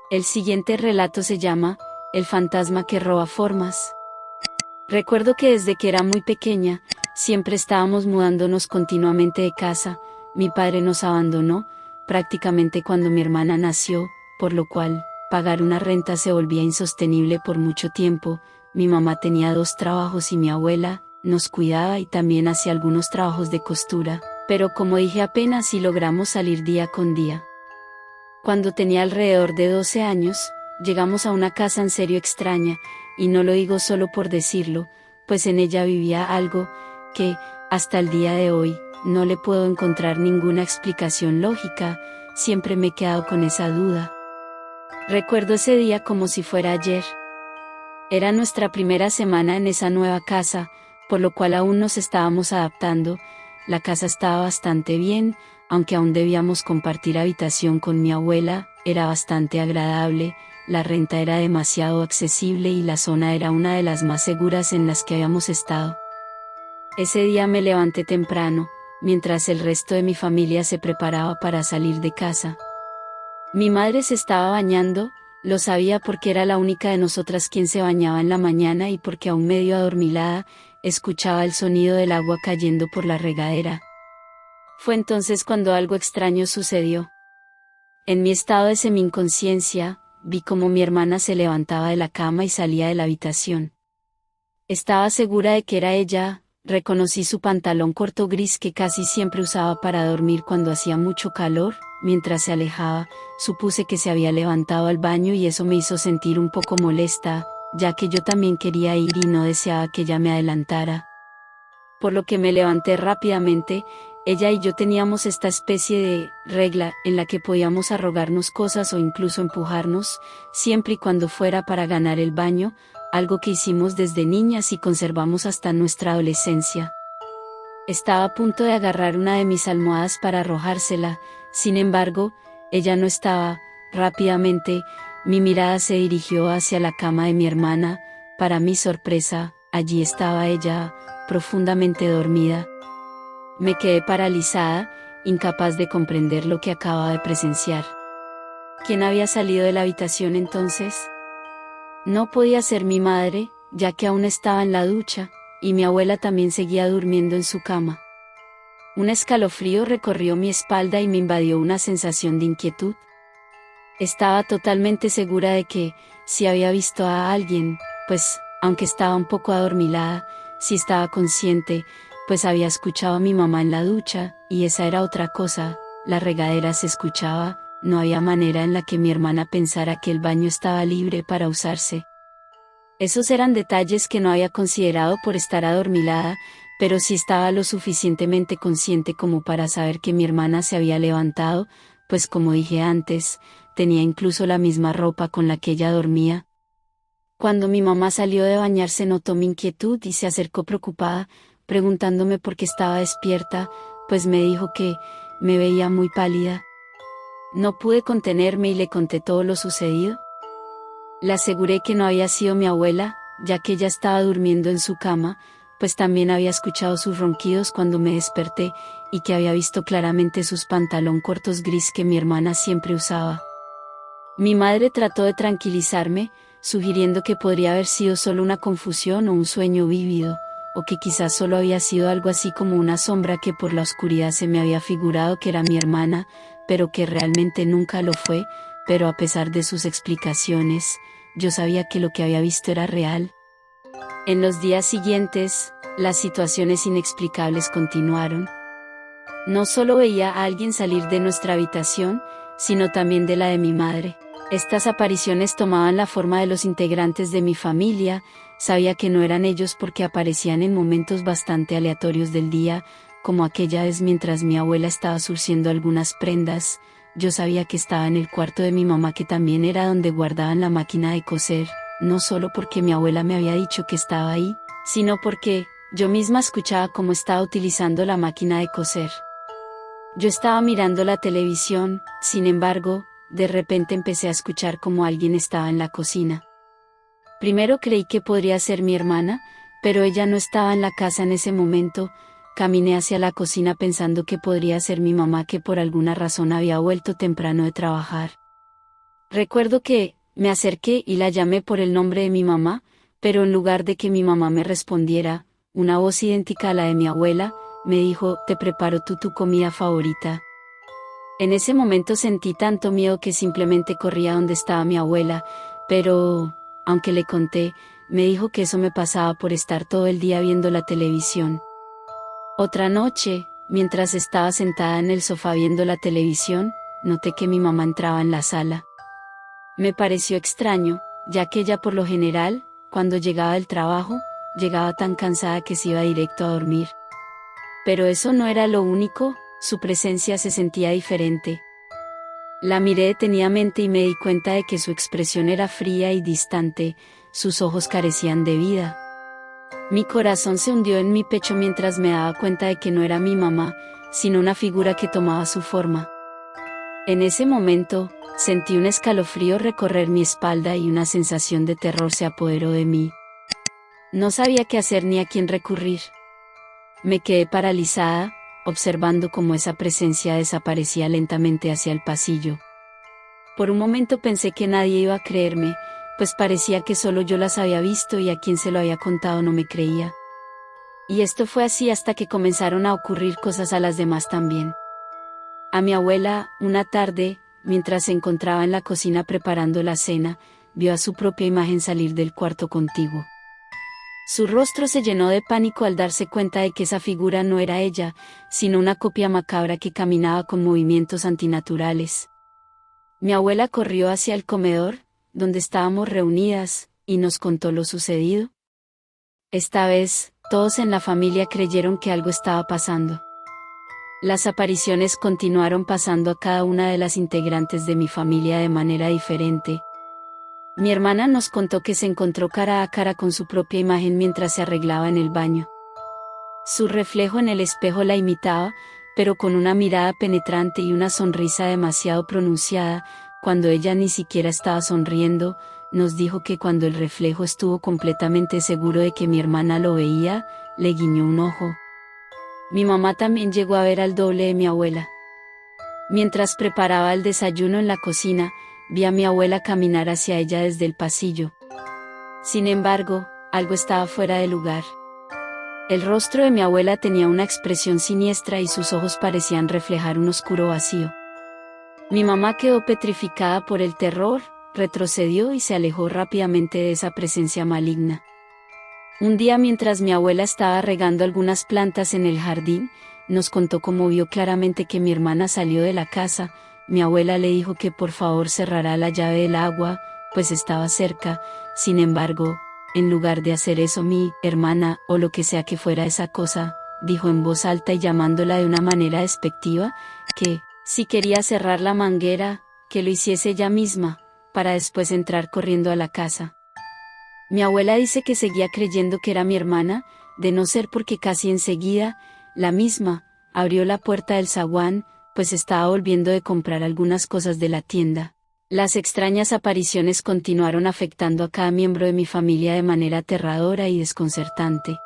El siguiente relato se llama El fantasma que roba formas. Recuerdo que desde que era muy pequeña, siempre estábamos mudándonos continuamente de casa. Mi padre nos abandonó, prácticamente cuando mi hermana nació, por lo cual, pagar una renta se volvía insostenible por mucho tiempo. Mi mamá tenía 2 trabajos y mi abuela nos cuidaba y también hacía algunos trabajos de costura, pero como dije apenas si logramos salir día con día. Cuando tenía alrededor de 12 años, llegamos a una casa en serio extraña, y no lo digo solo por decirlo, pues en ella vivía algo que, hasta el día de hoy, no le puedo encontrar ninguna explicación lógica. Siempre me he quedado con esa duda. Recuerdo ese día como si fuera ayer. Era nuestra primera semana en esa nueva casa, por lo cual aún nos estábamos adaptando. La casa estaba bastante bien, aunque aún debíamos compartir habitación con mi abuela. Era bastante agradable, la renta era demasiado accesible y la zona era una de las más seguras en las que habíamos estado. Ese día me levanté temprano, mientras el resto de mi familia se preparaba para salir de casa. Mi madre se estaba bañando, lo sabía porque era la única de nosotras quien se bañaba en la mañana y porque aún medio adormilada, escuchaba el sonido del agua cayendo por la regadera. Fue entonces cuando algo extraño sucedió. En mi estado de semi-inconsciencia, vi cómo mi hermana se levantaba de la cama y salía de la habitación. Estaba segura de que era ella. Reconocí su pantalón corto gris que casi siempre usaba para dormir cuando hacía mucho calor. Mientras se alejaba, supuse que se había levantado al baño y eso me hizo sentir un poco molesta, ya que yo también quería ir y no deseaba que ella me adelantara. Por lo que me levanté rápidamente. Ella y yo teníamos esta especie de regla en la que podíamos arrogarnos cosas o incluso empujarnos, siempre y cuando fuera para ganar el baño, algo que hicimos desde niñas y conservamos hasta nuestra adolescencia. Estaba a punto de agarrar una de mis almohadas para arrojársela, sin embargo, ella no estaba. Rápidamente, mi mirada se dirigió hacia la cama de mi hermana. Para mi sorpresa, allí estaba ella, profundamente dormida. Me quedé paralizada, incapaz de comprender lo que acababa de presenciar. ¿Quién había salido de la habitación entonces? No podía ser mi madre, ya que aún estaba en la ducha, y mi abuela también seguía durmiendo en su cama. Un escalofrío recorrió mi espalda y me invadió una sensación de inquietud. Estaba totalmente segura de que, si había visto a alguien, pues, aunque estaba un poco adormilada, si estaba consciente, pues había escuchado a mi mamá en la ducha, y esa era otra cosa. La regadera se escuchaba. No había manera en la que mi hermana pensara que el baño estaba libre para usarse. Esos eran detalles que no había considerado por estar adormilada, pero sí estaba lo suficientemente consciente como para saber que mi hermana se había levantado, pues como dije antes, tenía incluso la misma ropa con la que ella dormía. Cuando mi mamá salió de bañarse notó mi inquietud y se acercó preocupada, preguntándome por qué estaba despierta, pues me dijo que me veía muy pálida. No pude contenerme y le conté todo lo sucedido. Le aseguré que no había sido mi abuela, ya que ella estaba durmiendo en su cama, pues también había escuchado sus ronquidos cuando me desperté, y que había visto claramente sus pantalón cortos gris que mi hermana siempre usaba. Mi madre trató de tranquilizarme, sugiriendo que podría haber sido solo una confusión o un sueño vívido, o que quizás solo había sido algo así como una sombra que por la oscuridad se me había figurado que era mi hermana, pero que realmente nunca lo fue. Pero a pesar de sus explicaciones, yo sabía que lo que había visto era real. En los días siguientes, las situaciones inexplicables continuaron. No solo veía a alguien salir de nuestra habitación, sino también de la de mi madre. Estas apariciones tomaban la forma de los integrantes de mi familia. Sabía que no eran ellos porque aparecían en momentos bastante aleatorios del día, como aquella vez mientras mi abuela estaba surciendo algunas prendas. Yo sabía que estaba en el cuarto de mi mamá, que también era donde guardaban la máquina de coser, no solo porque mi abuela me había dicho que estaba ahí, sino porque yo misma escuchaba cómo estaba utilizando la máquina de coser. Yo estaba mirando la televisión, sin embargo, de repente empecé a escuchar cómo alguien estaba en la cocina. Primero creí que podría ser mi hermana, pero ella no estaba en la casa en ese momento. Caminé hacia la cocina pensando que podría ser mi mamá, que por alguna razón había vuelto temprano de trabajar. Recuerdo que, me acerqué y la llamé por el nombre de mi mamá, pero en lugar de que mi mamá me respondiera, una voz idéntica a la de mi abuela, me dijo, te preparo tu comida favorita. En ese momento sentí tanto miedo que simplemente corrí a donde estaba mi abuela, pero, aunque le conté, me dijo que eso me pasaba por estar todo el día viendo la televisión. Otra noche, mientras estaba sentada en el sofá viendo la televisión, noté que mi mamá entraba en la sala. Me pareció extraño, ya que ella por lo general, cuando llegaba del trabajo, llegaba tan cansada que se iba directo a dormir. Pero eso no era lo único, su presencia se sentía diferente. La miré detenidamente y me di cuenta de que su expresión era fría y distante, sus ojos carecían de vida. Mi corazón se hundió en mi pecho mientras me daba cuenta de que no era mi mamá, sino una figura que tomaba su forma. En ese momento, sentí un escalofrío recorrer mi espalda y una sensación de terror se apoderó de mí. No sabía qué hacer ni a quién recurrir. Me quedé paralizada, observando cómo esa presencia desaparecía lentamente hacia el pasillo. Por un momento pensé que nadie iba a creerme, pues parecía que solo yo las había visto y a quien se lo había contado no me creía. Y esto fue así hasta que comenzaron a ocurrir cosas a las demás también. A mi abuela, una tarde, mientras se encontraba en la cocina preparando la cena, vio a su propia imagen salir del cuarto contiguo. Su rostro se llenó de pánico al darse cuenta de que esa figura no era ella, sino una copia macabra que caminaba con movimientos antinaturales. Mi abuela corrió hacia el comedor, donde estábamos reunidas, y nos contó lo sucedido. Esta vez, todos en la familia creyeron que algo estaba pasando. Las apariciones continuaron pasando a cada una de las integrantes de mi familia de manera diferente. Mi hermana nos contó que se encontró cara a cara con su propia imagen mientras se arreglaba en el baño. Su reflejo en el espejo la imitaba, pero con una mirada penetrante y una sonrisa demasiado pronunciada, cuando ella ni siquiera estaba sonriendo, nos dijo que cuando el reflejo estuvo completamente seguro de que mi hermana lo veía, le guiñó un ojo. Mi mamá también llegó a ver al doble de mi abuela. Mientras preparaba el desayuno en la cocina, vi a mi abuela caminar hacia ella desde el pasillo. Sin embargo, algo estaba fuera de lugar. El rostro de mi abuela tenía una expresión siniestra y sus ojos parecían reflejar un oscuro vacío. Mi mamá quedó petrificada por el terror, retrocedió y se alejó rápidamente de esa presencia maligna. Un día mientras mi abuela estaba regando algunas plantas en el jardín, nos contó cómo vio claramente que mi hermana salió de la casa. Mi abuela le dijo que por favor cerrara la llave del agua, pues estaba cerca. Sin embargo, en lugar de hacer eso mi hermana, o lo que sea que fuera esa cosa, dijo en voz alta y llamándola de una manera despectiva, que, si quería cerrar la manguera, que lo hiciese ella misma, para después entrar corriendo a la casa. Mi abuela dice que seguía creyendo que era mi hermana, de no ser porque casi enseguida, la misma, abrió la puerta del zaguán, pues estaba volviendo de comprar algunas cosas de la tienda. Las extrañas apariciones continuaron afectando a cada miembro de mi familia de manera aterradora y desconcertante.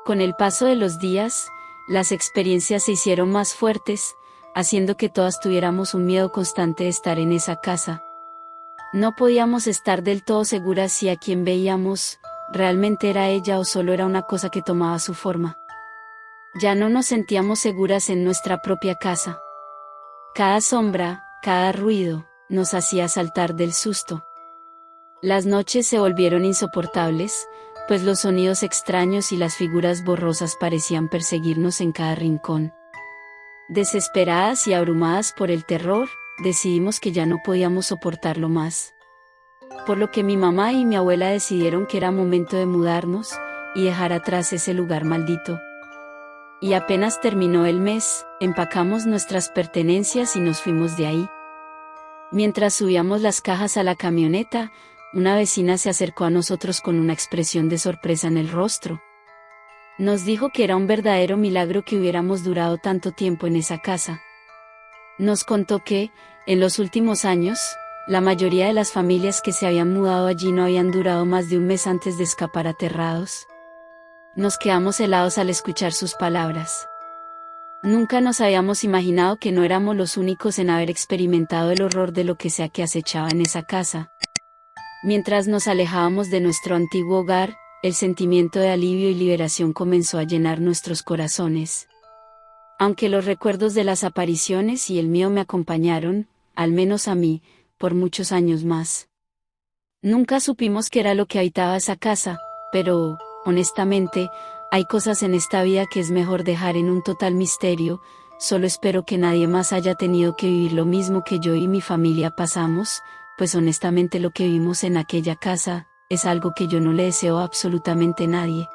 Con el paso de los días, las experiencias se hicieron más fuertes, haciendo que todas tuviéramos un miedo constante de estar en esa casa. No podíamos estar del todo seguras si a quien veíamos, realmente era ella o solo era una cosa que tomaba su forma. Ya no nos sentíamos seguras en nuestra propia casa. Cada sombra, cada ruido, nos hacía saltar del susto. Las noches se volvieron insoportables, pues los sonidos extraños y las figuras borrosas parecían perseguirnos en cada rincón. Desesperadas y abrumadas por el terror, decidimos que ya no podíamos soportarlo más. Por lo que mi mamá y mi abuela decidieron que era momento de mudarnos y dejar atrás ese lugar maldito. Y apenas terminó el mes, empacamos nuestras pertenencias y nos fuimos de ahí. Mientras subíamos las cajas a la camioneta, una vecina se acercó a nosotros con una expresión de sorpresa en el rostro. Nos dijo que era un verdadero milagro que hubiéramos durado tanto tiempo en esa casa. Nos contó que, en los últimos años, la mayoría de las familias que se habían mudado allí no habían durado más de un mes antes de escapar aterrados. Nos quedamos helados al escuchar sus palabras. Nunca nos habíamos imaginado que no éramos los únicos en haber experimentado el horror de lo que sea que acechaba en esa casa. Mientras nos alejábamos de nuestro antiguo hogar, el sentimiento de alivio y liberación comenzó a llenar nuestros corazones. Aunque los recuerdos de las apariciones y el mío me acompañaron, al menos a mí, por muchos años más. Nunca supimos qué era lo que habitaba esa casa, pero, honestamente, hay cosas en esta vida que es mejor dejar en un total misterio. Solo espero que nadie más haya tenido que vivir lo mismo que yo y mi familia pasamos, pues honestamente lo que vimos en aquella casa, es algo que yo no le deseo a absolutamente nadie.